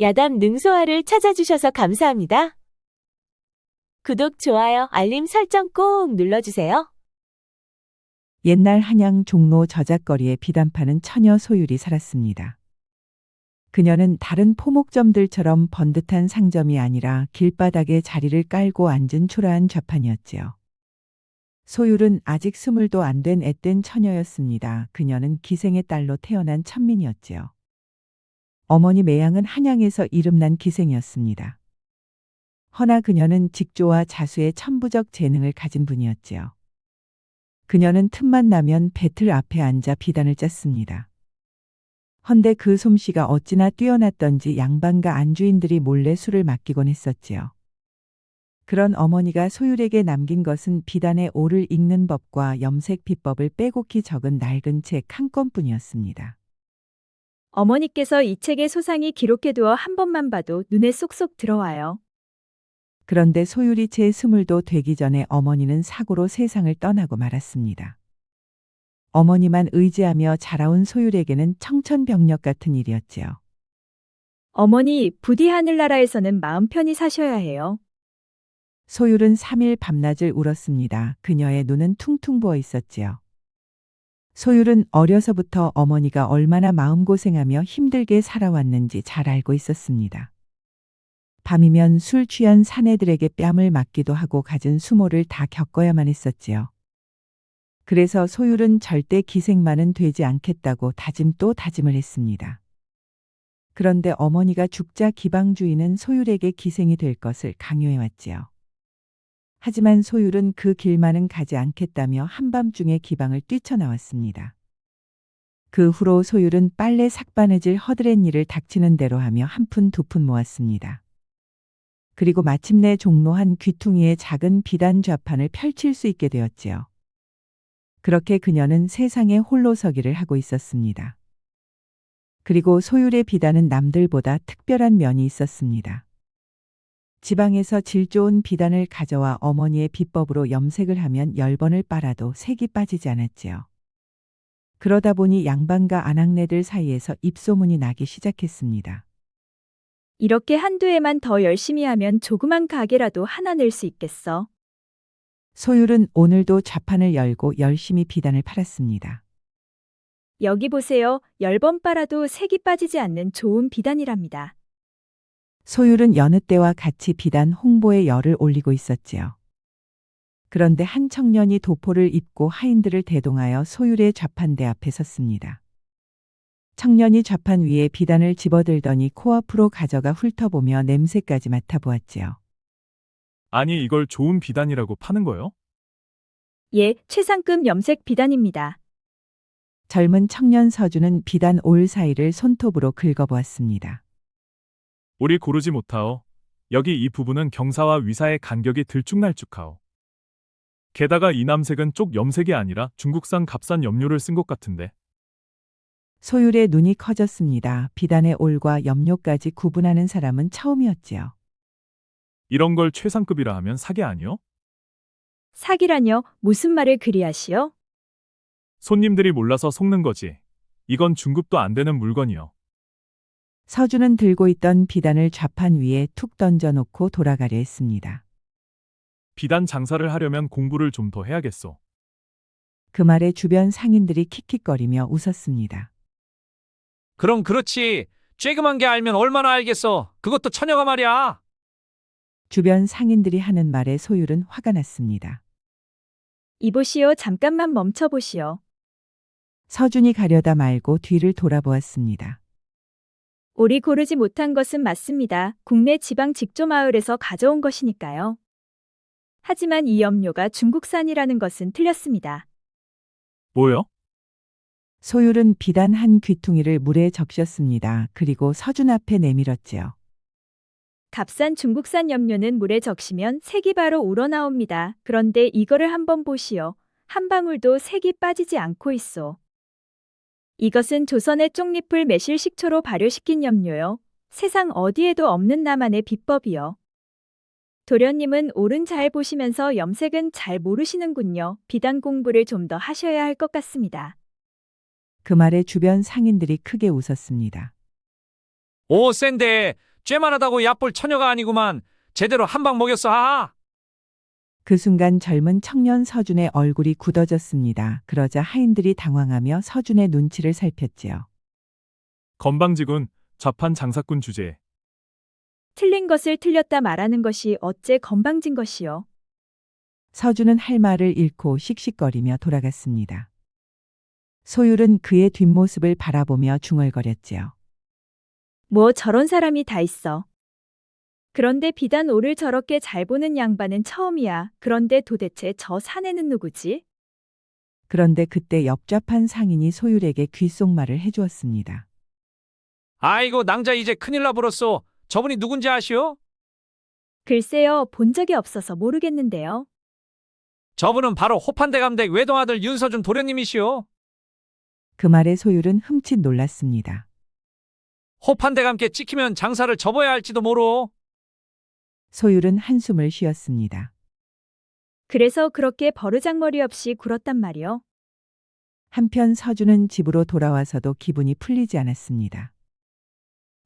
야담 능소화를 찾아주셔서 감사합니다. 구독, 좋아요, 알림 설정 꼭 눌러주세요. 옛날 한양 종로 저작거리에 비단 파는 처녀 소율이 살았습니다. 그녀는 다른 포목점들처럼 번듯한 상점이 아니라 길바닥에 자리를 깔고 앉은 초라한 좌판이었지요. 소율은 아직 20도 안 된 앳된 처녀였습니다. 그녀는 기생의 딸로 태어난 천민이었지요. 어머니 매양은 한양에서 이름난 기생이었습니다. 허나 그녀는 직조와 자수의 천부적 재능을 가진 분이었지요. 그녀는 틈만 나면 배틀 앞에 앉아 비단을 짰습니다. 헌데 그 솜씨가 어찌나 뛰어났던지 양반과 안주인들이 몰래 술을 맡기곤 했었지요. 그런 어머니가 소율에게 남긴 것은 비단의 오를 읽는 법과 염색 비법을 빼곡히 적은 낡은 책 한 권뿐이었습니다. 어머니께서 이 책에 소상히 기록해두어 한 번만 봐도 눈에 쏙쏙 들어와요. 그런데 소율이 제 20도 되기 전에 어머니는 사고로 세상을 떠나고 말았습니다. 어머니만 의지하며 자라온 소율에게는 청천벽력 같은 일이었지요. 어머니, 부디 하늘나라에서는 마음 편히 사셔야 해요. 소율은 3일 밤낮을 울었습니다. 그녀의 눈은 퉁퉁 부어 있었지요. 소율은 어려서부터 어머니가 얼마나 마음고생하며 힘들게 살아왔는지 잘 알고 있었습니다. 밤이면 술 취한 사내들에게 뺨을 맞기도 하고 갖은 수모를 다 겪어야만 했었지요. 그래서 소율은 절대 기생만은 되지 않겠다고 다짐 또 다짐을 했습니다. 그런데 어머니가 죽자 기방주의는 소율에게 기생이 될 것을 강요해왔지요. 하지만 소율은 그 길만은 가지 않겠다며 한밤중에 기방을 뛰쳐나왔습니다. 그 후로 소율은 빨래 삭바느질 허드렛 일을 닥치는 대로 하며 한 푼 두 푼 모았습니다. 그리고 마침내 종로 한 귀퉁이에 작은 비단 좌판을 펼칠 수 있게 되었지요. 그렇게 그녀는 세상에 홀로 서기를 하고 있었습니다. 그리고 소율의 비단은 남들보다 특별한 면이 있었습니다. 지방에서 질 좋은 비단을 가져와 어머니의 비법으로 염색을 하면 10번을 빨아도 색이 빠지지 않았지요. 그러다 보니 양반과 아낙네들 사이에서 입소문이 나기 시작했습니다. 이렇게 한두 해만 더 열심히 하면 조그만 가게라도 하나 낼 수 있겠어. 소율은 오늘도 좌판을 열고 열심히 비단을 팔았습니다. 여기 보세요. 10번 빨아도 색이 빠지지 않는 좋은 비단이랍니다. 소율은 여느 때와 같이 비단 홍보에 열을 올리고 있었지요. 그런데 한 청년이 도포를 입고 하인들을 대동하여 소율의 좌판대 앞에 섰습니다. 청년이 좌판 위에 비단을 집어들더니 코앞으로 가져가 훑어보며 냄새까지 맡아보았지요. 아니 이걸 좋은 비단이라고 파는 거요? 예, 최상급 염색 비단입니다. 젊은 청년 서주는 비단 올 사이를 손톱으로 긁어보았습니다. 우리 고르지 못하오. 여기 이 부분은 경사와 위사의 간격이 들쭉날쭉하오. 게다가 이 남색은 쪽 염색이 아니라 중국산 값싼 염료를 쓴 것 같은데. 소율의 눈이 커졌습니다. 비단의 올과 염료까지 구분하는 사람은 처음이었지요. 이런 걸 최상급이라 하면 사기 아니요? 사기라뇨? 무슨 말을 그리 하시오? 손님들이 몰라서 속는 거지. 이건 중급도 안 되는 물건이요. 서주는 들고 있던 비단을 좌판 위에 툭 던져놓고 돌아가려 했습니다. 비단 장사를 하려면 공부를 좀 더 해야겠소. 그 말에 주변 상인들이 킥킥거리며 웃었습니다. 그럼 그렇지. 쬐그만 게 알면 얼마나 알겠어. 그것도 처녀가 말이야. 주변 상인들이 하는 말에 소율은 화가 났습니다. 이보시오. 잠깐만 멈춰보시오. 서준이 가려다 말고 뒤를 돌아보았습니다. 오리 고르지 못한 것은 맞습니다. 국내 지방 직조 마을에서 가져온 것이니까요. 하지만 이 염료가 중국산이라는 것은 틀렸습니다. 뭐요? 소율은 비단 한 귀퉁이를 물에 적셨습니다. 그리고 서준 앞에 내밀었지요. 값싼 중국산 염료는 물에 적시면 색이 바로 우러나옵니다. 그런데 이거를 한번 보시오. 한 방울도 색이 빠지지 않고 있어. 이것은 조선의 쪽잎을 매실 식초로 발효시킨 염료요. 세상 어디에도 없는 나만의 비법이요. 도련님은 올은 잘 보시면서 염색은 잘 모르시는군요. 비단 공부를 좀 더 하셔야 할 것 같습니다. 그 말에 주변 상인들이 크게 웃었습니다. 오, 센데 쬐만하다고 얕볼 처녀가 아니구만. 제대로 한 방 먹였어. 하하. 그 순간 젊은 청년 서준의 얼굴이 굳어졌습니다. 그러자 하인들이 당황하며 서준의 눈치를 살폈지요. 건방지군. 좌판 장사꾼 주제에. 틀린 것을 틀렸다 말하는 것이 어째 건방진 것이요. 서준은 할 말을 잃고 씩씩거리며 돌아갔습니다. 소율은 그의 뒷모습을 바라보며 중얼거렸지요. 뭐 저런 사람이 다 있어. 그런데 비단 오를 저렇게 잘 보는 양반은 처음이야. 그런데 도대체 저 사내는 누구지? 그런데 그때 옆좌판 상인이 소율에게 귓속말을 해주었습니다. 아이고, 낭자 이제 큰일 나버렸어. 저분이 누군지 아시오? 글쎄요, 본 적이 없어서 모르겠는데요. 저분은 바로 호판대감댁 외동아들 윤서준 도련님이시오. 그 말에 소율은 흠칫 놀랐습니다. 호판대감께 찍히면 장사를 접어야 할지도 모르오. 소율은 한숨을 쉬었습니다. 그래서 그렇게 버르장머리 없이 굴었단 말이요. 한편 서준은 집으로 돌아와서도 기분이 풀리지 않았습니다.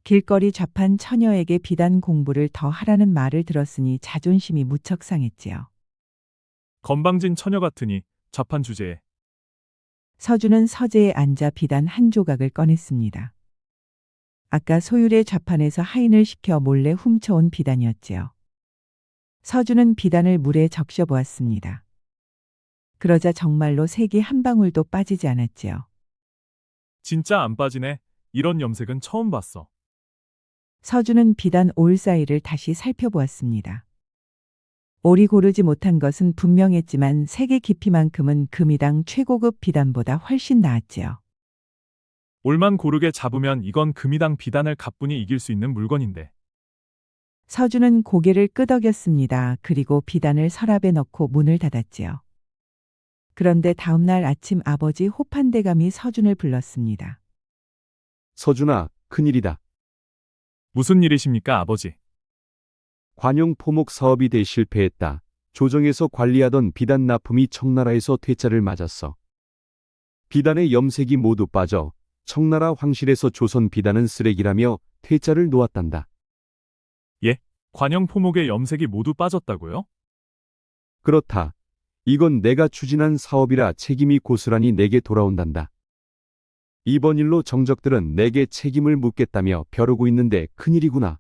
길거리 좌판 처녀에게 비단 공부를 더 하라는 말을 들었으니 자존심이 무척 상했지요. 건방진 처녀 같으니 좌판 주제에. 서준은 서재에 앉아 비단 한 조각을 꺼냈습니다. 아까 소율의 좌판에서 하인을 시켜 몰래 훔쳐온 비단이었지요. 서준은 비단을 물에 적셔보았습니다. 그러자 정말로 색이 한 방울도 빠지지 않았지요. 진짜 안 빠지네. 이런 염색은 처음 봤어. 서준은 비단 올 사이를 다시 살펴보았습니다. 올이 고르지 못한 것은 분명했지만 색의 깊이만큼은 금이당 최고급 비단보다 훨씬 나았지요. 올만 고르게 잡으면 이건 금이당 비단을 가뿐히 이길 수 있는 물건인데. 서준은 고개를 끄덕였습니다. 그리고 비단을 서랍에 넣고 문을 닫았지요. 그런데 다음날 아침 아버지 호판대감이 서준을 불렀습니다. 서준아, 큰일이다. 무슨 일이십니까, 아버지? 관용 포목 사업이 대실패했다. 조정에서 관리하던 비단 납품이 청나라에서 퇴짜를 맞았어. 비단의 염색이 모두 빠져 청나라 황실에서 조선 비단은 쓰레기라며 퇴짜를 놓았단다. 관영 포목의 염색이 모두 빠졌다고요? 그렇다. 이건 내가 추진한 사업이라 책임이 고스란히 내게 돌아온단다. 이번 일로 정적들은 내게 책임을 묻겠다며 벼르고 있는데 큰일이구나.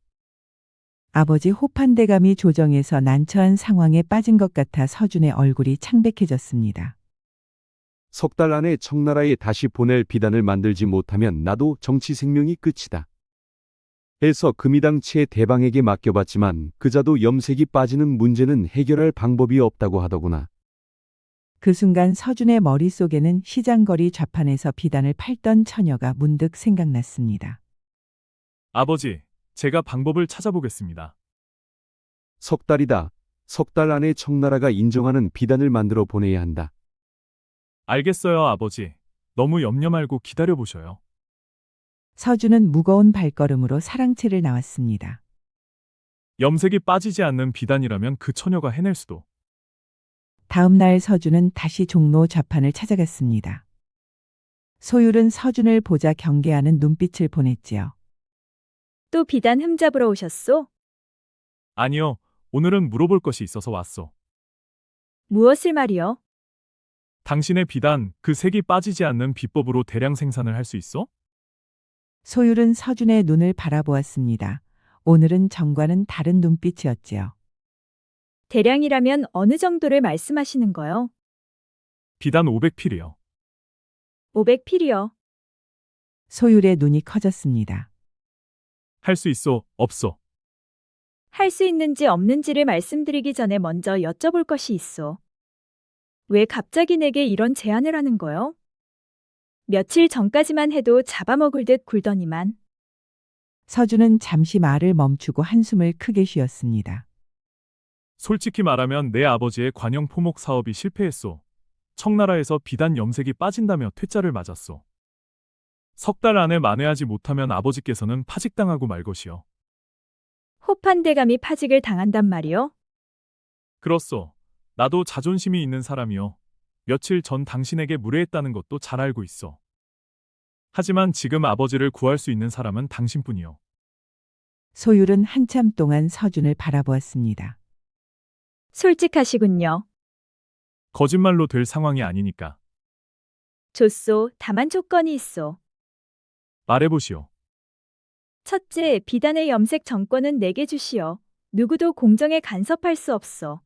아버지 호판대감이 조정에서 난처한 상황에 빠진 것 같아 서준의 얼굴이 창백해졌습니다. 석 달 안에 청나라에 다시 보낼 비단을 만들지 못하면 나도 정치 생명이 끝이다. 해서 금이당치의 대방에게 맡겨봤지만 그자도 염색이 빠지는 문제는 해결할 방법이 없다고 하더구나. 그 순간 서준의 머릿속에는 시장거리 좌판에서 비단을 팔던 처녀가 문득 생각났습니다. 아버지, 제가 방법을 찾아보겠습니다. 석 달이다. 석 달 안에 청나라가 인정하는 비단을 만들어 보내야 한다. 알겠어요, 아버지. 너무 염려 말고 기다려보셔요. 서준은 무거운 발걸음으로 사랑채를 나왔습니다. 염색이 빠지지 않는 비단이라면 그 처녀가 해낼 수도. 다음 날 서준은 다시 종로 좌판을 찾아갔습니다. 소율은 서준을 보자 경계하는 눈빛을 보냈지요. 또 비단 흠잡으러 오셨소? 아니요, 오늘은 물어볼 것이 있어서 왔소. 무엇을 말이요? 당신의 비단, 그 색이 빠지지 않는 비법으로 대량 생산을 할 수 있어? 소율은 서준의 눈을 바라보았습니다. 오늘은 정과는 다른 눈빛이었지요. 대량이라면 어느 정도를 말씀하시는 거요? 비단 500필이요. 500필이요. 소율의 눈이 커졌습니다. 할 수 있어, 없어. 할 수 있는지 없는지를 말씀드리기 전에 먼저 여쭤볼 것이 있어. 왜 갑자기 내게 이런 제안을 하는 거요? 며칠 전까지만 해도 잡아먹을 듯 굴더니만. 서준은 잠시 말을 멈추고 한숨을 크게 쉬었습니다. 솔직히 말하면 내 아버지의 관영 포목 사업이 실패했소. 청나라에서 비단 염색이 빠진다며 퇴짜를 맞았소. 석 달 안에 만회하지 못하면 아버지께서는 파직당하고 말 것이요. 호판대감이 파직을 당한단 말이요? 그렇소. 나도 자존심이 있는 사람이요. 며칠 전 당신에게 무례했다는 것도 잘 알고 있어. 하지만 지금 아버지를 구할 수 있는 사람은 당신뿐이요. 소율은 한참 동안 서준을 바라보았습니다. 솔직하시군요. 거짓말로 될 상황이 아니니까. 좋소. 다만 조건이 있소. 말해보시오. 첫째, 비단의 염색 정권은 내게 주시오. 누구도 공정에 간섭할 수 없소.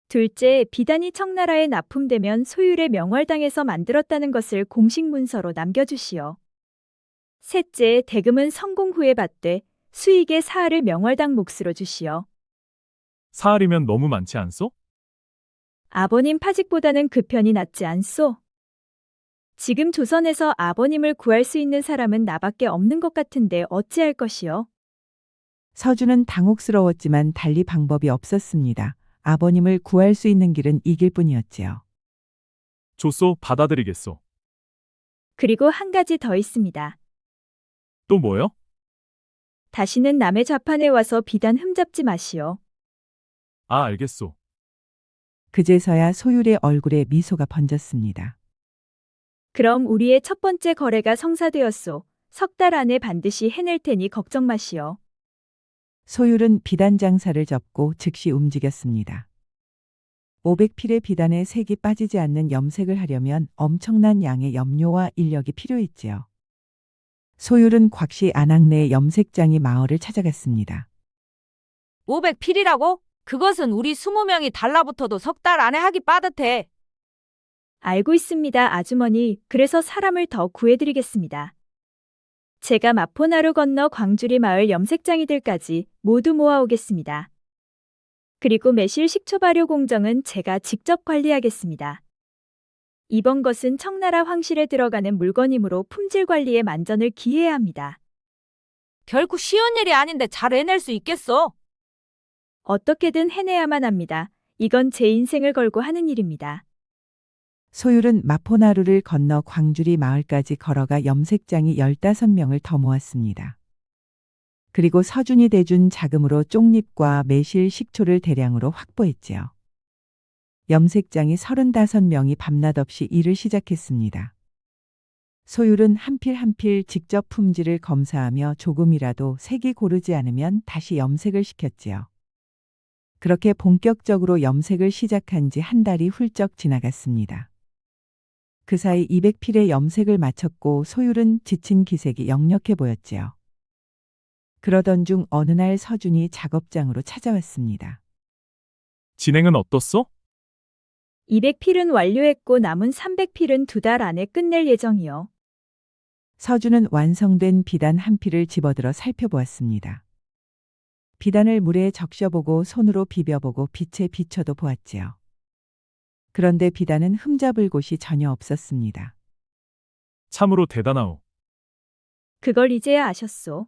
둘째, 비단이 청나라에 납품되면 소율의 명월당에서 만들었다는 것을 공식 문서로 남겨주시오. 셋째, 대금은 성공 후에 받되 수익의 사할을 명월당 몫으로 주시오. 사할이면 너무 많지 않소? 아버님 파직보다는 그 편이 낫지 않소? 지금 조선에서 아버님을 구할 수 있는 사람은 나밖에 없는 것 같은데 어찌할 것이요? 서준은 당혹스러웠지만 달리 방법이 없었습니다. 아버님을 구할 수 있는 길은 이 길뿐이었지요. 좋소, 받아들이겠소. 그리고 한 가지 더 있습니다. 또 뭐요? 다시는 남의 좌판에 와서 비단 흠잡지 마시오. 아, 알겠소. 그제서야 소율의 얼굴에 미소가 번졌습니다. 그럼 우리의 첫 번째 거래가 성사되었소. 석 달 안에 반드시 해낼 테니 걱정 마시오. 소율은 비단 장사를 접고 즉시 움직였습니다. 500필의 비단에 색이 빠지지 않는 염색을 하려면 엄청난 양의 염료와 인력이 필요했지요. 소율은 곽씨 안악내의 염색장이 마을을 찾아갔습니다. 500필이라고? 그것은 우리 20명이 달라붙어도 석 달 안에 하기 빠듯해. 알고 있습니다, 아주머니. 그래서 사람을 더 구해드리겠습니다. 제가 마포나루 건너 광주리 마을 염색장이들까지 모두 모아오겠습니다. 그리고 매실 식초 발효 공정은 제가 직접 관리하겠습니다. 이번 것은 청나라 황실에 들어가는 물건이므로 품질 관리에 만전을 기해야 합니다. 결코 쉬운 일이 아닌데 잘 해낼 수 있겠어? 어떻게든 해내야만 합니다. 이건 제 인생을 걸고 하는 일입니다. 소율은 마포나루를 건너 광주리 마을까지 걸어가 염색장이 15명을 더 모았습니다. 그리고 서준이 대준 자금으로 쪽립과 매실 식초를 대량으로 확보했지요. 염색장이 35명이 밤낮 없이 일을 시작했습니다. 소율은 한 필 한 필 직접 품질을 검사하며 조금이라도 색이 고르지 않으면 다시 염색을 시켰지요. 그렇게 본격적으로 염색을 시작한 지 한 달이 훌쩍 지나갔습니다. 그 사이 200필의 염색을 마쳤고 소율은 지친 기색이 역력해 보였지요. 그러던 중 어느 날 서준이 작업장으로 찾아왔습니다. 진행은 어떻소? 200필은 완료했고 남은 300필은 2달 안에 끝낼 예정이요. 서준은 완성된 비단 한 필을 집어들어 살펴보았습니다. 비단을 물에 적셔보고 손으로 비벼보고 빛에 비춰도 보았지요. 그런데 비단은 흠잡을 곳이 전혀 없었습니다. 참으로 대단하오. 그걸 이제야 아셨소.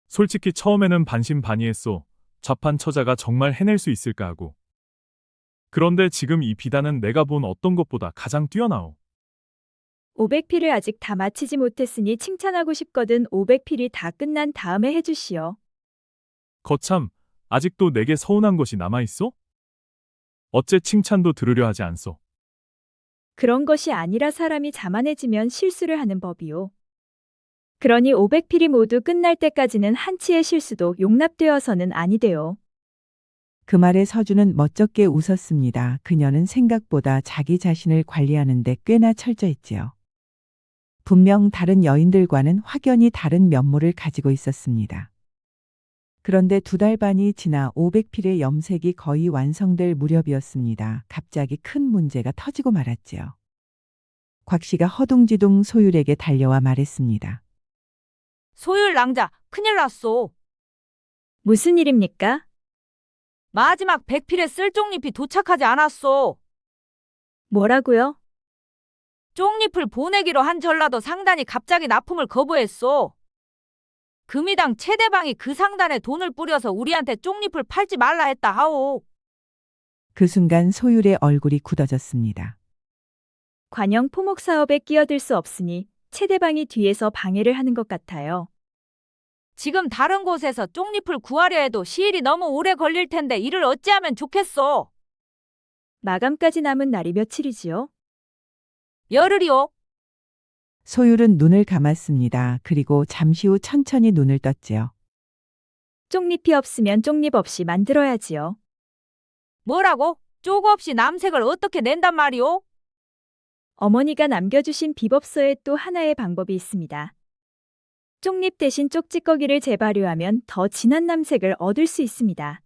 솔직히 처음에는 반신반의했소. 좌판 처자가 정말 해낼 수 있을까 하고. 그런데 지금 이 비단은 내가 본 어떤 것보다 가장 뛰어나오. 500필을 아직 다 마치지 못했으니 칭찬하고 싶거든. 500필이 다 끝난 다음에 해주시오. 거참, 아직도 내게 서운한 것이 남아있소? 어째 칭찬도 들으려 하지 않소. 그런 것이 아니라 사람이 자만해지면 실수를 하는 법이오. 그러니 500필이 모두 끝날 때까지는 한치의 실수도 용납되어서는 아니되오. 그 말에 서준은 멋쩍게 웃었습니다. 그녀는 생각보다 자기 자신을 관리하는 데 꽤나 철저했지요. 분명 다른 여인들과는 확연히 다른 면모를 가지고 있었습니다. 그런데 2달 반이 지나 500필의 염색이 거의 완성될 무렵이었습니다. 갑자기 큰 문제가 터지고 말았지요. 곽 씨가 허둥지둥 소율에게 달려와 말했습니다. 소율 낭자, 큰일 났소. 무슨 일입니까? 마지막 100필의 쓸 쪽잎이 도착하지 않았소. 뭐라고요? 쪽잎을 보내기로 한 전라도 상단이 갑자기 납품을 거부했소. 금이당 최대방이 그 상단에 돈을 뿌려서 우리한테 쪽잎을 팔지 말라 했다 하오. 그 순간 소율의 얼굴이 굳어졌습니다. 관영 포목 사업에 끼어들 수 없으니 최대방이 뒤에서 방해를 하는 것 같아요. 지금 다른 곳에서 쪽잎을 구하려 해도 시일이 너무 오래 걸릴 텐데 이를 어찌하면 좋겠소. 마감까지 남은 날이 며칠이지요? 열흘이요. 소율은 눈을 감았습니다. 그리고 잠시 후 천천히 눈을 떴지요. 쪽잎이 없으면 쪽잎 없이 만들어야지요. 뭐라고? 쪽 없이 남색을 어떻게 낸단 말이오? 어머니가 남겨주신 비법서에 또 하나의 방법이 있습니다. 쪽잎 대신 쪽찌꺼기를 재발효하면 더 진한 남색을 얻을 수 있습니다.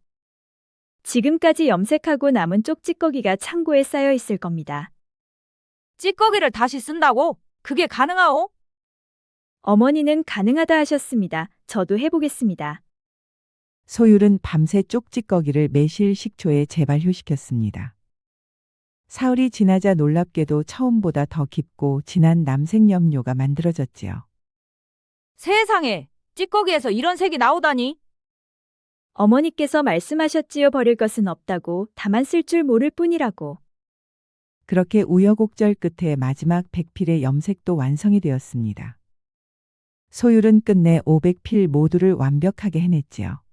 지금까지 염색하고 남은 쪽찌꺼기가 창고에 쌓여 있을 겁니다. 찌꺼기를 다시 쓴다고? 그게 가능하오? 어머니는 가능하다 하셨습니다. 저도 해보겠습니다. 소율은 밤새 쪽찌꺼기를 매실 식초에 재발효시켰습니다. 사흘이 지나자 놀랍게도 처음보다 더 깊고 진한 남색 염료가 만들어졌지요. 세상에, 찌꺼기에서 이런 색이 나오다니? 어머니께서 말씀하셨지요. 버릴 것은 없다고, 다만 쓸 줄 모를 뿐이라고. 그렇게 우여곡절 끝에 마지막 100필의 염색도 완성이 되었습니다. 소율은 끝내 500필 모두를 완벽하게 해냈지요.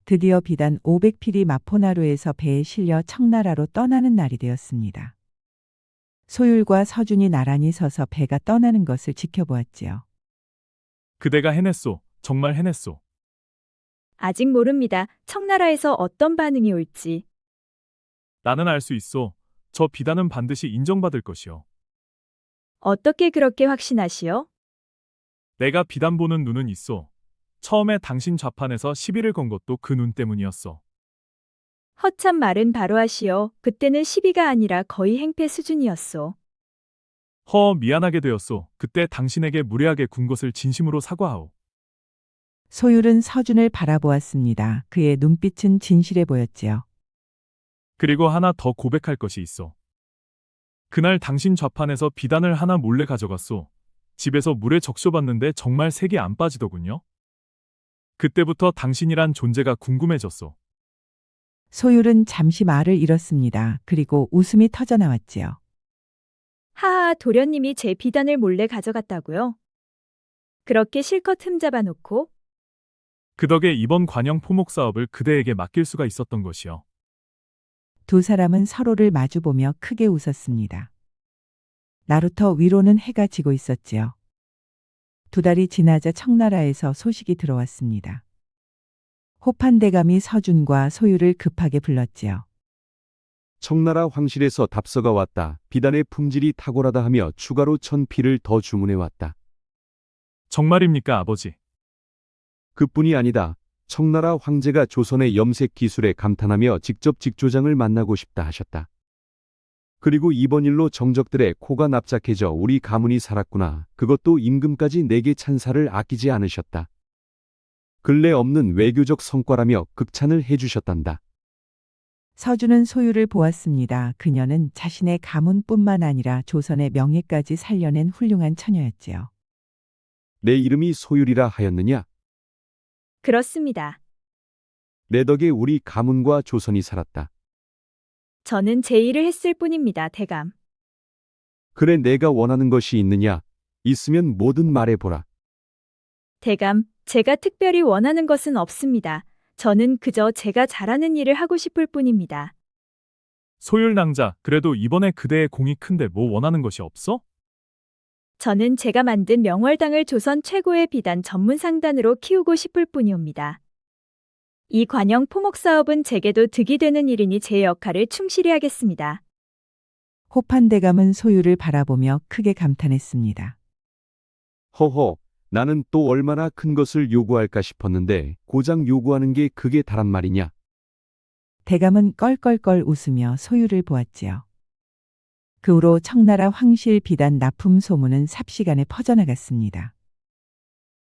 드디어 비단 500필이 마포나루에서 배에 실려 청나라로 떠나는 날이 되었습니다. 소율과 서준이 나란히 서서 배가 떠나는 것을 지켜보았지요. 그대가 해냈소. 정말 해냈소. 아직 모릅니다. 청나라에서 어떤 반응이 올지. 나는 알 수 있소. 저 비단은 반드시 인정받을 것이오. 어떻게 그렇게 확신하시오? 내가 비단 보는 눈은 있소. 처음에 당신 좌판에서 시비를 건 것도 그 눈 때문이었어. 허참 말은 바로 하시오. 그때는 시비가 아니라 거의 행패 수준이었소. 미안하게 되었소. 그때 당신에게 무례하게 군 것을 진심으로 사과하오. 소율은 서준을 바라보았습니다. 그의 눈빛은 진실해 보였지요. 그리고 하나 더 고백할 것이 있어. 그날 당신 좌판에서 비단을 하나 몰래 가져갔소. 집에서 물에 적셔봤는데 정말 색이 안 빠지더군요. 그때부터 당신이란 존재가 궁금해졌소. 소율은 잠시 말을 잃었습니다. 그리고 웃음이 터져나왔지요. 하하, 도련님이 제 비단을 몰래 가져갔다고요? 그렇게 실컷 흠잡아 놓고? 그 덕에 이번 관영 포목 사업을 그대에게 맡길 수가 있었던 것이요. 두 사람은 서로를 마주보며 크게 웃었습니다. 나루터 위로는 해가 지고 있었지요. 두 달이 지나자 청나라에서 소식이 들어왔습니다. 호판대감이 서준과 소율을 급하게 불렀지요. 청나라 황실에서 답서가 왔다. 비단의 품질이 탁월하다 하며 추가로 1000필을 더 주문해 왔다. 정말입니까, 아버지? 그뿐이 아니다. 청나라 황제가 조선의 염색 기술에 감탄하며 직접 직조장을 만나고 싶다 하셨다. 그리고 이번 일로 정적들의 코가 납작해져 우리 가문이 살았구나. 그것도 임금까지 내게 찬사를 아끼지 않으셨다. 근래 없는 외교적 성과라며 극찬을 해주셨단다. 서준은 소율을 보았습니다. 그녀는 자신의 가문뿐만 아니라 조선의 명예까지 살려낸 훌륭한 처녀였지요. 내 이름이 소율이라 하였느냐? 그렇습니다. 내 덕에 우리 가문과 조선이 살았다. 저는 제 일을 했을 뿐입니다, 대감. 그래 내가 원하는 것이 있느냐? 있으면 뭐든 말해보라. 대감, 제가 특별히 원하는 것은 없습니다. 저는 그저 제가 잘하는 일을 하고 싶을 뿐입니다. 소율 낭자, 그래도 이번에 그대의 공이 큰데 뭐 원하는 것이 없어? 저는 제가 만든 명월당을 조선 최고의 비단 전문 상단으로 키우고 싶을 뿐이옵니다. 이 관영 포목 사업은 제게도 득이 되는 일이니 제 역할을 충실히 하겠습니다. 호판대감은 소율을 바라보며 크게 감탄했습니다. 허허, 나는 또 얼마나 큰 것을 요구할까 싶었는데 고작 요구하는 게 그게 다란 말이냐? 대감은 껄껄껄 웃으며 소율을 보았지요. 그 후로 청나라 황실 비단 납품 소문은 삽시간에 퍼져나갔습니다.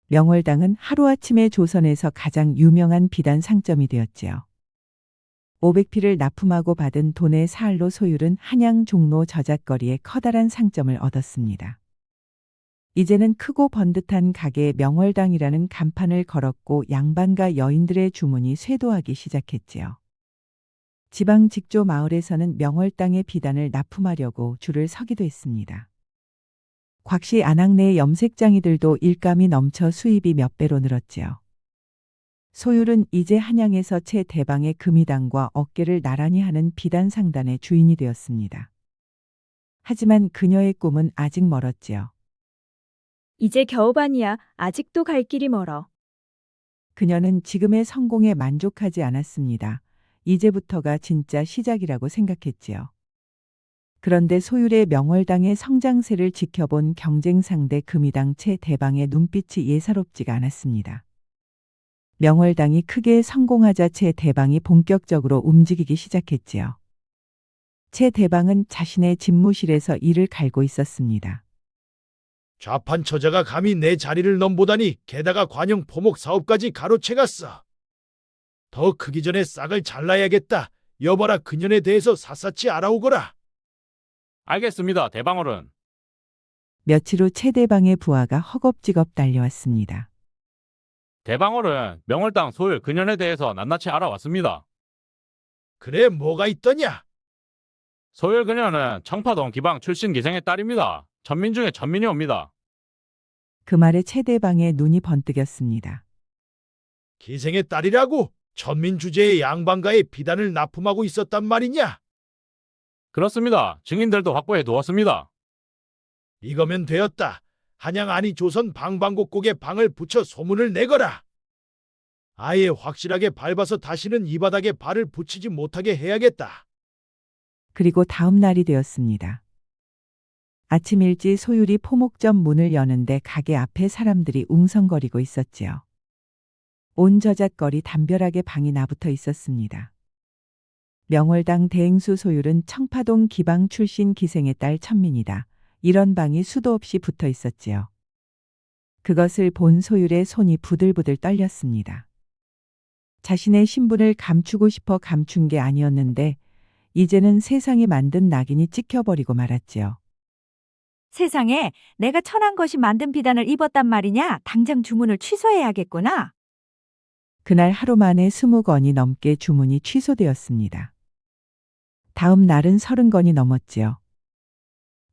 명월당은 하루아침에 조선에서 가장 유명한 비단 상점이 되었지요. 500필을 납품하고 받은 돈의 사할로 소율은 한양 종로 저작거리에 커다란 상점을 얻었습니다. 이제는 크고 번듯한 가게에 명월당이라는 간판을 걸었고 양반과 여인들의 주문이 쇄도하기 시작했지요. 지방 직조 마을에서는 명월당의 비단을 납품하려고 줄을 서기도 했습니다. 곽씨 안악내의 염색장이들도 일감이 넘쳐 수입이 몇 배로 늘었지요. 소율은 이제 한양에서 최대방의 금이당과 어깨를 나란히 하는 비단 상단의 주인이 되었습니다. 하지만 그녀의 꿈은 아직 멀었지요. 이제 겨우반이야. 아직도 갈 길이 멀어. 그녀는 지금의 성공에 만족하지 않았습니다. 이제부터가 진짜 시작이라고 생각했지요. 그런데 소율의 명월당의 성장세를 지켜본 경쟁 상대 금이당 최대방의 눈빛이 예사롭지가 않았습니다. 명월당이 크게 성공하자 최대방이 본격적으로 움직이기 시작했지요. 최대방은 자신의 집무실에서 이를 갈고 있었습니다. 좌판 처자가 감히 내 자리를 넘보다니 게다가 관영 포목 사업까지 가로채갔어. 더 크기 전에 싹을 잘라야겠다. 여봐라 그년에 대해서 샅샅이 알아오거라. 알겠습니다, 대방어른. 며칠 후 최대방의 부하가 허겁지겁 달려왔습니다. 대방어른, 명월당 소율 그년에 대해서 낱낱이 알아왔습니다. 그래 뭐가 있더냐? 소율 그녀는 청파동 기방 출신 기생의 딸입니다. 천민 중에 천민이 옵니다. 그 말에 최대방의 눈이 번뜩였습니다. 기생의 딸이라고? 천민 주제의 양반가의 비단을 납품하고 있었단 말이냐? 그렇습니다. 증인들도 확보해 두었습니다. 이거면 되었다. 한양 아니 조선 방방곡곡에 방을 붙여 소문을 내거라. 아예 확실하게 밟아서 다시는 이 바닥에 발을 붙이지 못하게 해야겠다. 그리고 다음 날이 되었습니다. 아침 일찍 소율이 포목점 문을 여는데 가게 앞에 사람들이 웅성거리고 있었지요. 온 저잣거리 담벼락에 방이 나붙어 있었습니다. 명월당 대행수 소율은 청파동 기방 출신 기생의 딸 천민이다. 이런 방이 수도 없이 붙어 있었지요. 그것을 본 소율의 손이 부들부들 떨렸습니다. 자신의 신분을 감추고 싶어 감춘 게 아니었는데 이제는 세상이 만든 낙인이 찍혀버리고 말았지요. 세상에 내가 천한 것이 만든 비단을 입었단 말이냐? 당장 주문을 취소해야겠구나. 그날 하루 만에 20건이 넘게 주문이 취소되었습니다. 다음 날은 30건이 넘었지요.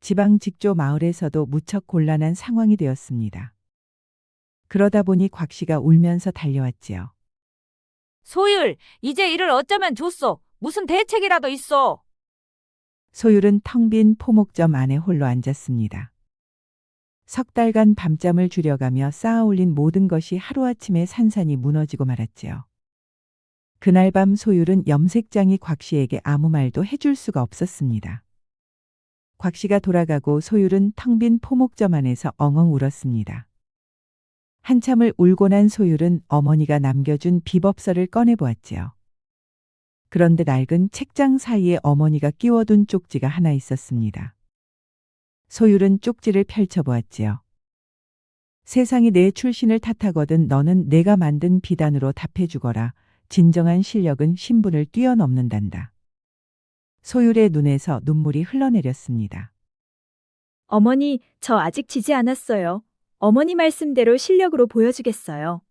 지방 직조 마을에서도 무척 곤란한 상황이 되었습니다. 그러다 보니 곽 씨가 울면서 달려왔지요. 소율, 이제 일을 어쩌면 좋소? 무슨 대책이라도 있어? 소율은 텅 빈 포목점 안에 홀로 앉았습니다. 석 달간 밤잠을 줄여가며 쌓아올린 모든 것이 하루아침에 산산이 무너지고 말았지요. 그날 밤 소율은 염색장이 곽 씨에게 아무 말도 해줄 수가 없었습니다. 곽 씨가 돌아가고 소율은 텅 빈 포목점 안에서 엉엉 울었습니다. 한참을 울고 난 소율은 어머니가 남겨준 비법서를 꺼내보았지요. 그런데 낡은 책장 사이에 어머니가 끼워둔 쪽지가 하나 있었습니다. 소율은 쪽지를 펼쳐보았지요. 세상이 내 출신을 탓하거든 너는 내가 만든 비단으로 답해주거라. 진정한 실력은 신분을 뛰어넘는단다. 소율의 눈에서 눈물이 흘러내렸습니다. 어머니, 저 아직 지지 않았어요. 어머니 말씀대로 실력으로 보여주겠어요.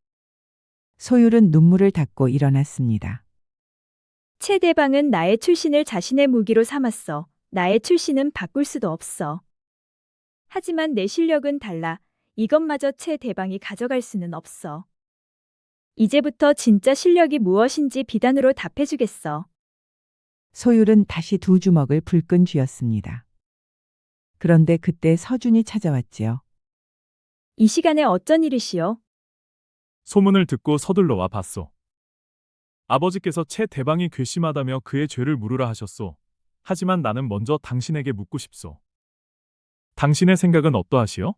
소율은 눈물을 닦고 일어났습니다. 최대방은 나의 출신을 자신의 무기로 삼았어. 나의 출신은 바꿀 수도 없어. 하지만 내 실력은 달라. 이것마저 최대방이 가져갈 수는 없어. 이제부터 진짜 실력이 무엇인지 비단으로 답해주겠어. 소율은 다시 두 주먹을 불끈 쥐었습니다. 그런데 그때 서준이 찾아왔지요. 이 시간에 어쩐 일이시오? 소문을 듣고 서둘러 와 봤소. 아버지께서 최대방이 괘씸하다며 그의 죄를 물으라 하셨소. 하지만 나는 먼저 당신에게 묻고 싶소. 당신의 생각은 어떠하시오?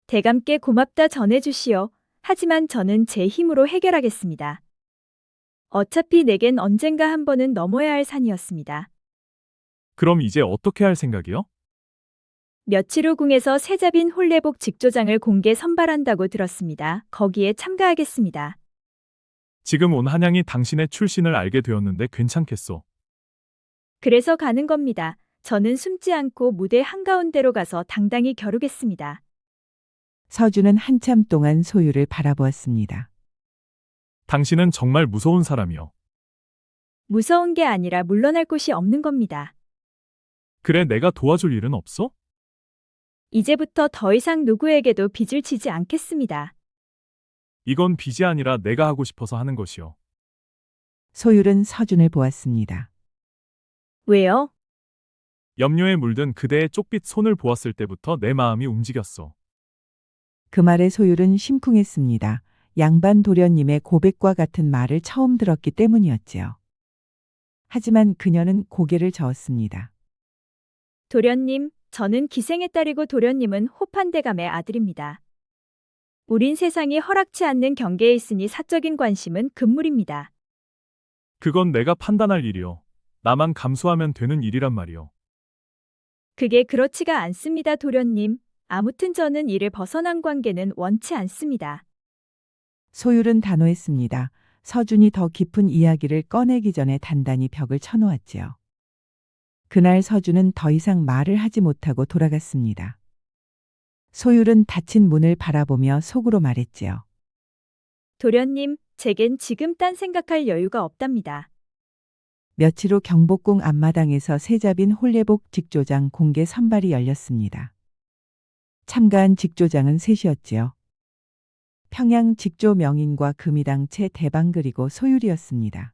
대감께 고맙다 전해주시오. 하지만 저는 제 힘으로 해결하겠습니다. 어차피 내겐 언젠가 한 번은 넘어야 할 산이었습니다. 그럼 이제 어떻게 할 생각이요? 며칠 후 궁에서 세자빈 홀레복 직조장을 공개 선발한다고 들었습니다. 거기에 참가하겠습니다. 지금 온 한양이 당신의 출신을 알게 되었는데 괜찮겠소. 그래서 가는 겁니다. 저는 숨지 않고 무대 한가운데로 가서 당당히 겨루겠습니다. 서준은 한참 동안 소율을 바라보았습니다. 당신은 정말 무서운 사람이요. 무서운 게 아니라 물러날 곳이 없는 겁니다. 그래 내가 도와줄 일은 없어? 이제부터 더 이상 누구에게도 빚을 지지 않겠습니다. 이건 빚이 아니라 내가 하고 싶어서 하는 것이요. 소율은 서준을 보았습니다. 왜요? 염료에 물든 그대의 쪽빛 손을 보았을 때부터 내 마음이 움직였소. 그 말에 소율은 심쿵했습니다. 양반 도련님의 고백과 같은 말을 처음 들었기 때문이었지요. 하지만 그녀는 고개를 저었습니다. 도련님, 저는 기생의 딸이고 도련님은 호판대감의 아들입니다. 우린 세상이 허락치 않는 경계에 있으니 사적인 관심은 금물입니다. 그건 내가 판단할 일이요. 나만 감수하면 되는 일이란 말이요. 그게 그렇지가 않습니다, 도련님. 아무튼 저는 이를 벗어난 관계는 원치 않습니다. 소율은 단호했습니다. 서준이 더 깊은 이야기를 꺼내기 전에 단단히 벽을 쳐놓았지요. 그날 서준은 더 이상 말을 하지 못하고 돌아갔습니다. 소율은 닫힌 문을 바라보며 속으로 말했지요. 도련님, 제겐 지금 딴 생각할 여유가 없답니다. 며칠 후 경복궁 앞마당에서 세자빈 홀례복 직조장 공개 선발이 열렸습니다. 참가한 직조장은 셋이었지요. 평양 직조 명인과 금이당 최대방 그리고 소율이었습니다.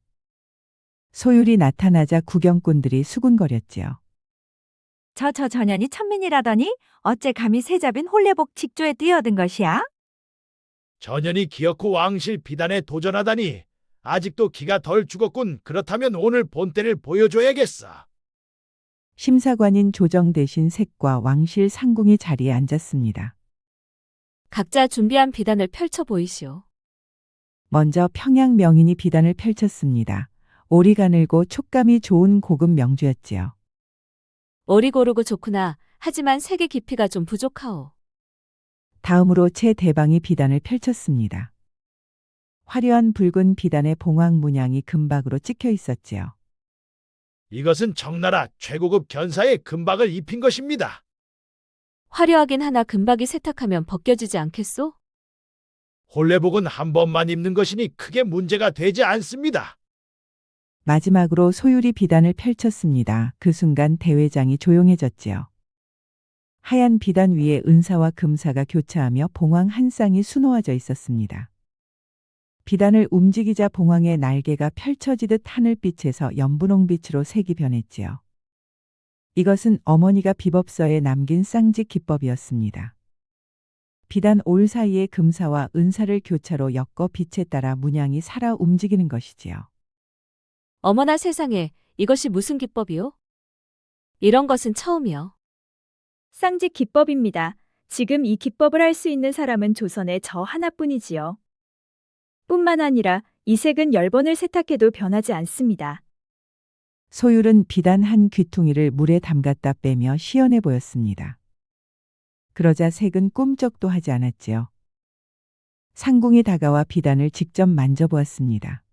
소율이 나타나자 구경꾼들이 수군거렸지요. 저 전현이 천민이라더니 어째 감히 세자빈 홀례복 직조에 뛰어든 것이야? 전현이 기어코 왕실 비단에 도전하다니 아직도 기가 덜 죽었군. 그렇다면 오늘 본때를 보여줘야겠어. 심사관인 조정 대신 색과 왕실 상궁이 자리에 앉았습니다. 각자 준비한 비단을 펼쳐 보이시오. 먼저 평양 명인이 비단을 펼쳤습니다. 오리 가늘고 촉감이 좋은 고급 명주였지요. 오리 고르고 좋구나. 하지만 색의 깊이가 좀 부족하오. 다음으로 최대방이 비단을 펼쳤습니다. 화려한 붉은 비단에 봉황 문양이 금박으로 찍혀 있었지요. 이것은 청나라 최고급 견사의 금박을 입힌 것입니다. 화려하긴 하나 금박이 세탁하면 벗겨지지 않겠소? 홀례복은 한 번만 입는 것이니 크게 문제가 되지 않습니다. 마지막으로 소율이 비단을 펼쳤습니다. 그 순간 대회장이 조용해졌지요. 하얀 비단 위에 은사와 금사가 교차하며 봉황 한 쌍이 수놓아져 있었습니다. 비단을 움직이자 봉황의 날개가 펼쳐지듯 하늘빛에서 연분홍빛으로 색이 변했지요. 이것은 어머니가 비법서에 남긴 쌍직 기법이었습니다. 비단 올 사이에 금사와 은사를 교차로 엮어 빛에 따라 문양이 살아 움직이는 것이지요. 어머나 세상에, 이것이 무슨 기법이오? 이런 것은 처음이요. 쌍직 기법입니다. 지금 이 기법을 할 수 있는 사람은 조선에 저 하나뿐이지요. 뿐만 아니라 이 색은 10번을 세탁해도 변하지 않습니다. 소율은 비단 한 귀퉁이를 물에 담갔다 빼며 시원해 보였습니다. 그러자 색은 꿈쩍도 하지 않았지요. 상궁이 다가와 비단을 직접 만져보았습니다.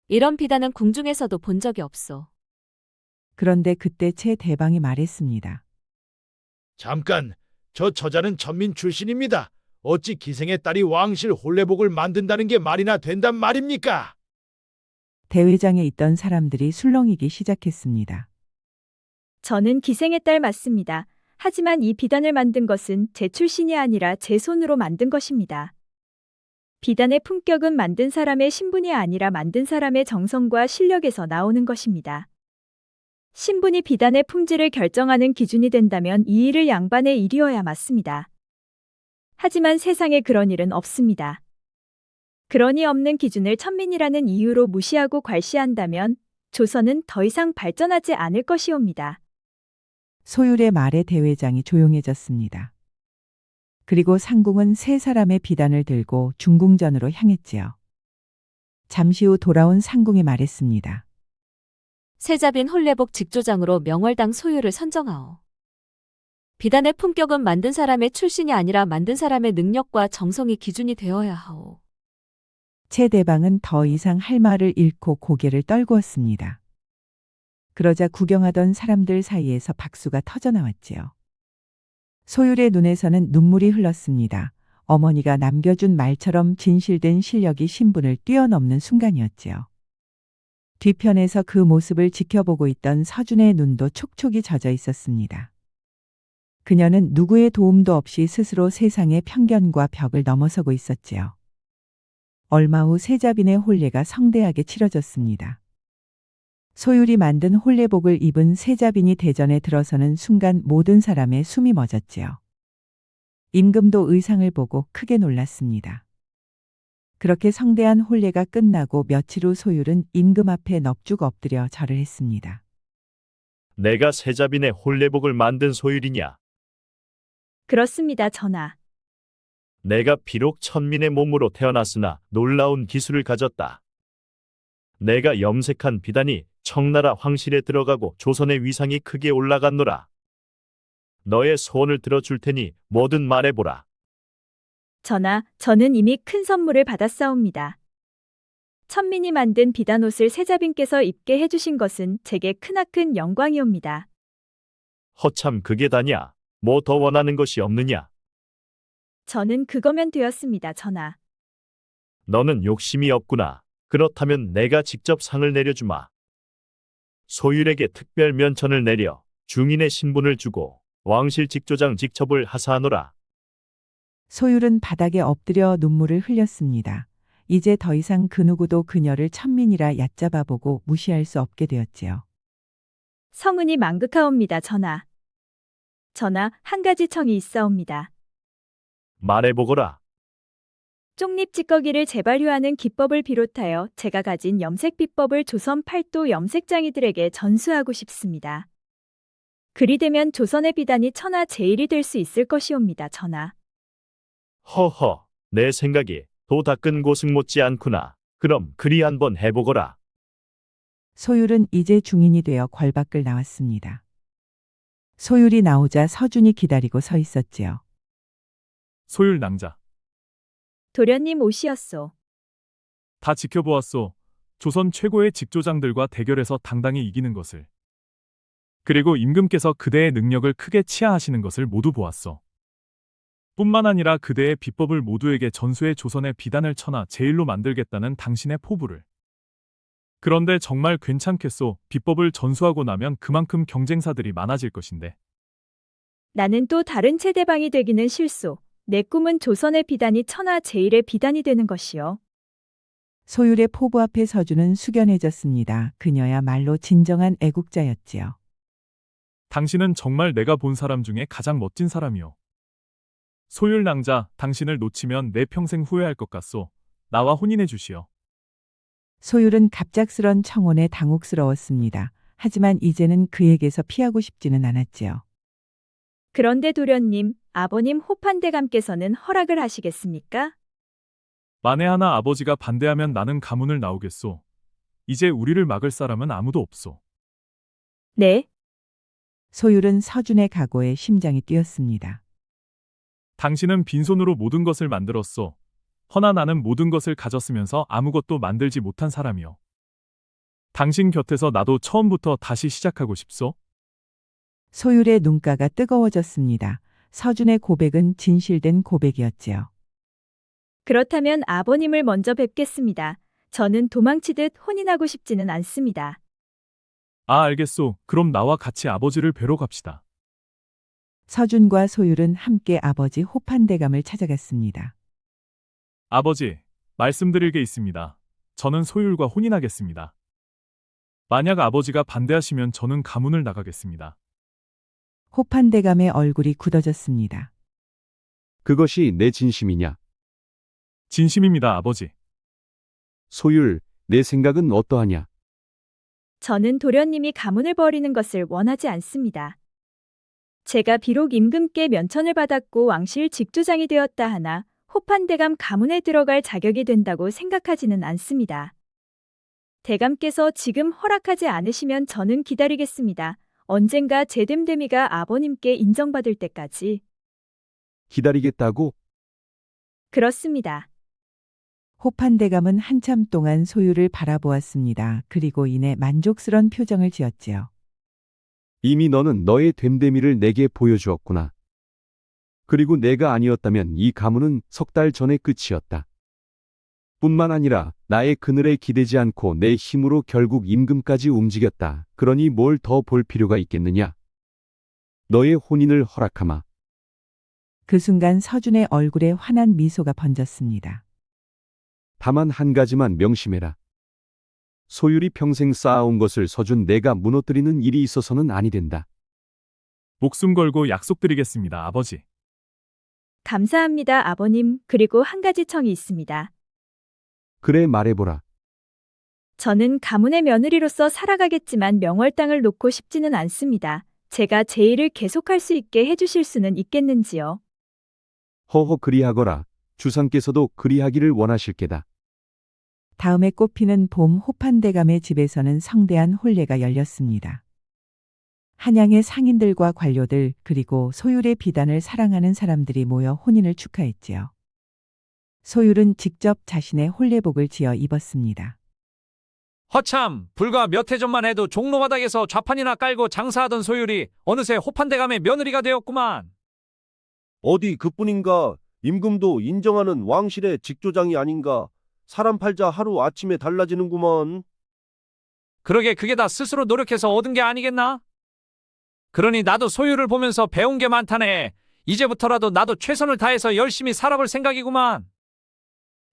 이런 비단은 궁중에서도 본 적이 없소. 그런데 그때 최대방이 말했습니다. 잠깐, 저 처자는 천민 출신입니다. 어찌 기생의 딸이 왕실 홀례복을 만든다는 게 말이나 된단 말입니까? 대회장에 있던 사람들이 술렁이기 시작했습니다. 저는 기생의 딸 맞습니다. 하지만 이 비단을 만든 것은 제 출신이 아니라 제 손으로 만든 것입니다. 비단의 품격은 만든 사람의 신분이 아니라 만든 사람의 정성과 실력에서 나오는 것입니다. 신분이 비단의 품질을 결정하는 기준이 된다면 이 일을 양반의 일이어야 맞습니다. 하지만 세상에 그런 일은 없습니다. 그러니 없는 기준을 천민이라는 이유로 무시하고 괄시한다면 조선은 더 이상 발전하지 않을 것이옵니다. 소율의 말에 대회장이 조용해졌습니다. 그리고 상궁은 세 사람의 비단을 들고 중궁전으로 향했지요. 잠시 후 돌아온 상궁이 말했습니다. 세자빈 홀례복 직조장으로 명월당 소유를 선정하오. 비단의 품격은 만든 사람의 출신이 아니라 만든 사람의 능력과 정성이 기준이 되어야 하오. 최대방은 더 이상 할 말을 잃고 고개를 떨구었습니다. 그러자 구경하던 사람들 사이에서 박수가 터져나왔지요. 소율의 눈에서는 눈물이 흘렀습니다. 어머니가 남겨준 말처럼 진실된 실력이 신분을 뛰어넘는 순간이었지요. 뒤편에서 그 모습을 지켜보고 있던 서준의 눈도 촉촉이 젖어 있었습니다. 그녀는 누구의 도움도 없이 스스로 세상의 편견과 벽을 넘어서고 있었지요. 얼마 후 세자빈의 혼례가 성대하게 치러졌습니다. 소율이 만든 혼례복을 입은 세자빈이 대전에 들어서는 순간 모든 사람의 숨이 멎었지요. 임금도 의상을 보고 크게 놀랐습니다. 그렇게 성대한 혼례가 끝나고 며칠 후 소율은 임금 앞에 넙죽 엎드려 절을 했습니다. 내가 세자빈의 혼례복을 만든 소율이냐? 그렇습니다, 전하. 내가 비록 천민의 몸으로 태어났으나 놀라운 기술을 가졌다. 내가 염색한 비단이 청나라 황실에 들어가고 조선의 위상이 크게 올라갔노라. 너의 소원을 들어줄 테니 뭐든 말해보라. 전하, 저는 이미 큰 선물을 받았사옵니다. 천민이 만든 비단옷을 세자빈께서 입게 해주신 것은 제게 크나큰 영광이옵니다. 허참 그게 다냐? 뭐 더 원하는 것이 없느냐? 저는 그거면 되었습니다, 전하. 너는 욕심이 없구나. 그렇다면 내가 직접 상을 내려주마. 소율에게 특별 면천을 내려 중인의 신분을 주고 왕실 직조장 직첩을 하사하노라. 소율은 바닥에 엎드려 눈물을 흘렸습니다. 이제 더 이상 그 누구도 그녀를 천민이라 얕잡아보고 무시할 수 없게 되었지요. 성은이 망극하옵니다, 전하. 전하, 한 가지 청이 있사옵니다. 말해보거라. 쪽립 찌꺼기를 재발효하는 기법을 비롯하여 제가 가진 염색 비법을 조선 팔도 염색장이들에게 전수하고 싶습니다. 그리 되면 조선의 비단이 천하 제일이 될 수 있을 것이옵니다, 전하. 허허, 내 생각이 도 닦은 곳은 못지 않구나. 그럼 그리 한번 해보거라. 소율은 이제 중인이 되어 궐 밖을 나왔습니다. 소율이 나오자 서준이 기다리고 서 있었지요. 소율 낭자. 도련님 옷이었소. 다 지켜보았소. 조선 최고의 직조장들과 대결해서 당당히 이기는 것을. 그리고 임금께서 그대의 능력을 크게 치하하시는 것을 모두 보았소. 뿐만 아니라 그대의 비법을 모두에게 전수해 조선의 비단을 천하 제일로 만들겠다는 당신의 포부를. 그런데 정말 괜찮겠소. 비법을 전수하고 나면 그만큼 경쟁사들이 많아질 것인데. 나는 또 다른 체대방이 되기는 싫소. 내 꿈은 조선의 비단이 천하 제일의 비단이 되는 것이요. 소율의 포부 앞에 서준은 숙연해졌습니다. 그녀야말로 진정한 애국자였지요. 당신은 정말 내가 본 사람 중에 가장 멋진 사람이요. 소율 낭자, 당신을 놓치면 내 평생 후회할 것 같소. 나와 혼인해 주시오. 소율은 갑작스런 청혼에 당혹스러웠습니다. 하지만 이제는 그에게서 피하고 싶지는 않았지요. 그런데 도련님, 아버님 호판대감께서는 허락을 하시겠습니까? 만에 하나 아버지가 반대하면 나는 가문을 나오겠소. 이제 우리를 막을 사람은 아무도 없소. 네, 소율은 서준의 각오에 심장이 뛰었습니다. 당신은 빈손으로 모든 것을 만들었소. 허나 나는 모든 것을 가졌으면서 아무것도 만들지 못한 사람이요. 당신 곁에서 나도 처음부터 다시 시작하고 싶소. 소율의 눈가가 뜨거워졌습니다. 서준의 고백은 진실된 고백이었지요. 그렇다면 아버님을 먼저 뵙겠습니다. 저는 도망치듯 혼인하고 싶지는 않습니다. 아, 알겠소. 그럼 나와 같이 아버지를 뵈러 갑시다. 서준과 소율은 함께 아버지 호판대감을 찾아갔습니다. 아버지, 말씀드릴 게 있습니다. 저는 소율과 혼인하겠습니다. 만약 아버지가 반대하시면 저는 가문을 나가겠습니다. 호판대감의 얼굴이 굳어졌습니다. 그것이 내 진심이냐? 진심입니다, 아버지. 소율, 내 생각은 어떠하냐? 저는 도련님이 가문을 벌이는 것을 원하지 않습니다. 제가 비록 임금께 면천을 받았고 왕실 직조장이 되었다 하나 호판대감 가문에 들어갈 자격이 된다고 생각하지는 않습니다. 대감께서 지금 허락하지 않으시면 저는 기다리겠습니다. 언젠가 제 됨됨이가 아버님께 인정받을 때까지. 기다리겠다고? 그렇습니다. 호판대감은 한참 동안 소율을 바라보았습니다. 그리고 이내 만족스런 표정을 지었지요. 이미 너는 너의 됨됨이를 내게 보여주었구나. 그리고 내가 아니었다면 이 가문은 석 달 전의 끝이었다. 뿐만 아니라 나의 그늘에 기대지 않고 내 힘으로 결국 임금까지 움직였다. 그러니 뭘 더 볼 필요가 있겠느냐? 너의 혼인을 허락하마. 그 순간 서준의 얼굴에 환한 미소가 번졌습니다. 다만 한 가지만 명심해라. 소율이 평생 쌓아온 것을 서준 내가 무너뜨리는 일이 있어서는 아니 된다. 목숨 걸고 약속드리겠습니다, 아버지. 감사합니다, 아버님. 그리고 한 가지 청이 있습니다. 그래 말해보라. 저는 가문의 며느리로서 살아가겠지만 명월 땅을 놓고 싶지는 않습니다. 제가 제 일을 계속할 수 있게 해주실 수는 있겠는지요? 허허 그리하거라. 주상께서도 그리하기를 원하실게다. 다음에 꽃피는 봄 호판대감의 집에서는 성대한 혼례가 열렸습니다. 한양의 상인들과 관료들 그리고 소율의 비단을 사랑하는 사람들이 모여 혼인을 축하했지요. 소율은 직접 자신의 혼례복을 지어 입었습니다. 허참, 불과 몇 해 전만 해도 종로바닥에서 좌판이나 깔고 장사하던 소율이 어느새 호판대감의 며느리가 되었구만. 어디 그뿐인가. 임금도 인정하는 왕실의 직조장이 아닌가. 사람 팔자 하루 아침에 달라지는구먼. 그러게 그게 다 스스로 노력해서 얻은 게 아니겠나? 그러니 나도 소율을 보면서 배운 게 많다네. 이제부터라도 나도 최선을 다해서 열심히 살아볼 생각이구만.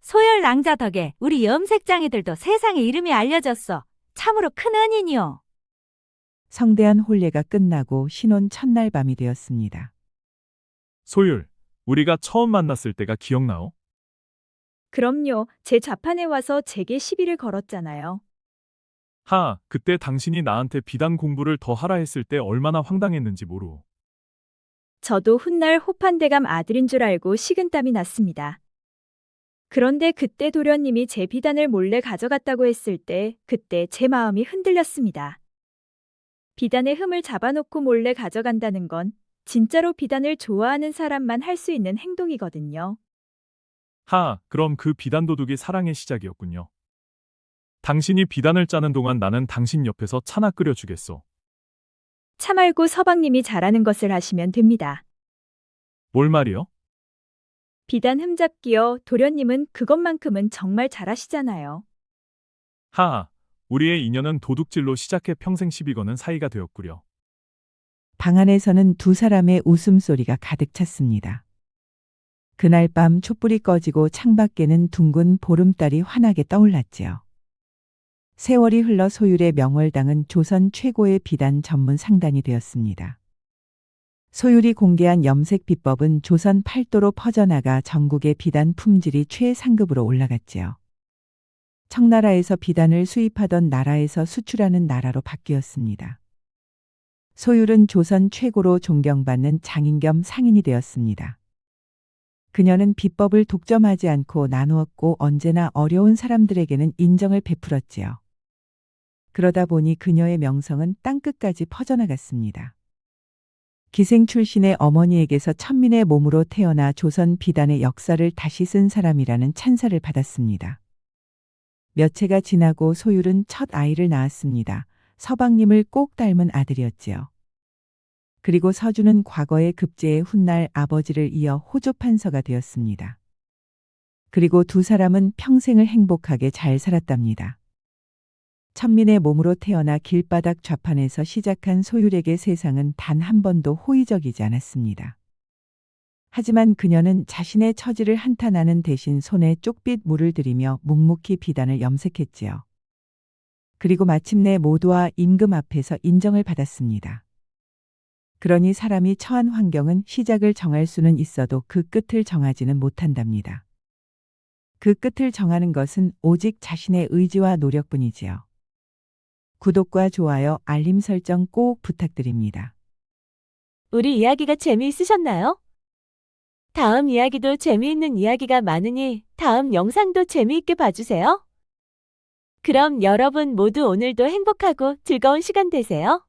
소열 낭자 덕에 우리 염색장이들도 세상에 이름이 알려졌어. 참으로 큰 은인이요. 성대한 혼례가 끝나고 신혼 첫날 밤이 되었습니다. 소율, 우리가 처음 만났을 때가 기억나오? 그럼요. 제 좌판에 와서 제게 시비를 걸었잖아요. 그때 당신이 나한테 비단 공부를 더 하라 했을 때 얼마나 황당했는지 모르오. 저도 훗날 호판대감 아들인 줄 알고 식은땀이 났습니다. 그런데 그때 도련님이 제 비단을 몰래 가져갔다고 했을 때 그때 제 마음이 흔들렸습니다. 비단의 흠을 잡아놓고 몰래 가져간다는 건 진짜로 비단을 좋아하는 사람만 할 수 있는 행동이거든요. 그럼 그 비단 도둑이 사랑의 시작이었군요. 당신이 비단을 짜는 동안 나는 당신 옆에서 차나 끓여주겠소. 차 말고 서방님이 잘하는 것을 하시면 됩니다. 뭘 말이요? 비단 흠 잡기요. 도련님은 그것만큼은 정말 잘하시잖아요. 우리의 인연은 도둑질로 시작해 평생 시비 거는 사이가 되었구려. 방 안에서는 두 사람의 웃음소리가 가득 찼습니다. 그날 밤 촛불이 꺼지고 창밖에는 둥근 보름달이 환하게 떠올랐지요. 세월이 흘러 소율의 명월당은 조선 최고의 비단 전문 상단이 되었습니다. 소율이 공개한 염색 비법은 조선 팔도로 퍼져나가 전국의 비단 품질이 최상급으로 올라갔지요. 청나라에서 비단을 수입하던 나라에서 수출하는 나라로 바뀌었습니다. 소율은 조선 최고로 존경받는 장인 겸 상인이 되었습니다. 그녀는 비법을 독점하지 않고 나누었고 언제나 어려운 사람들에게는 인정을 베풀었지요. 그러다 보니 그녀의 명성은 땅끝까지 퍼져나갔습니다. 기생 출신의 어머니에게서 천민의 몸으로 태어나 조선 비단의 역사를 다시 쓴 사람이라는 찬사를 받았습니다. 몇 해가 지나고 소율은 첫 아이를 낳았습니다. 서방님을 꼭 닮은 아들이었지요. 그리고 서주는 과거의 급제의 훗날 아버지를 이어 호조판서가 되었습니다. 그리고 두 사람은 평생을 행복하게 잘 살았답니다. 천민의 몸으로 태어나 길바닥 좌판에서 시작한 소율에게 세상은 단 한 번도 호의적이지 않았습니다. 하지만 그녀는 자신의 처지를 한탄하는 대신 손에 쪽빛 물을 들이며 묵묵히 비단을 염색했지요. 그리고 마침내 모두와 임금 앞에서 인정을 받았습니다. 그러니 사람이 처한 환경은 시작을 정할 수는 있어도 그 끝을 정하지는 못한답니다. 그 끝을 정하는 것은 오직 자신의 의지와 노력뿐이지요. 구독과 좋아요, 알림 설정 꼭 부탁드립니다. 우리 이야기가 재미있으셨나요? 다음 이야기도 재미있는 이야기가 많으니 다음 영상도 재미있게 봐주세요. 그럼 여러분 모두 오늘도 행복하고 즐거운 시간 되세요.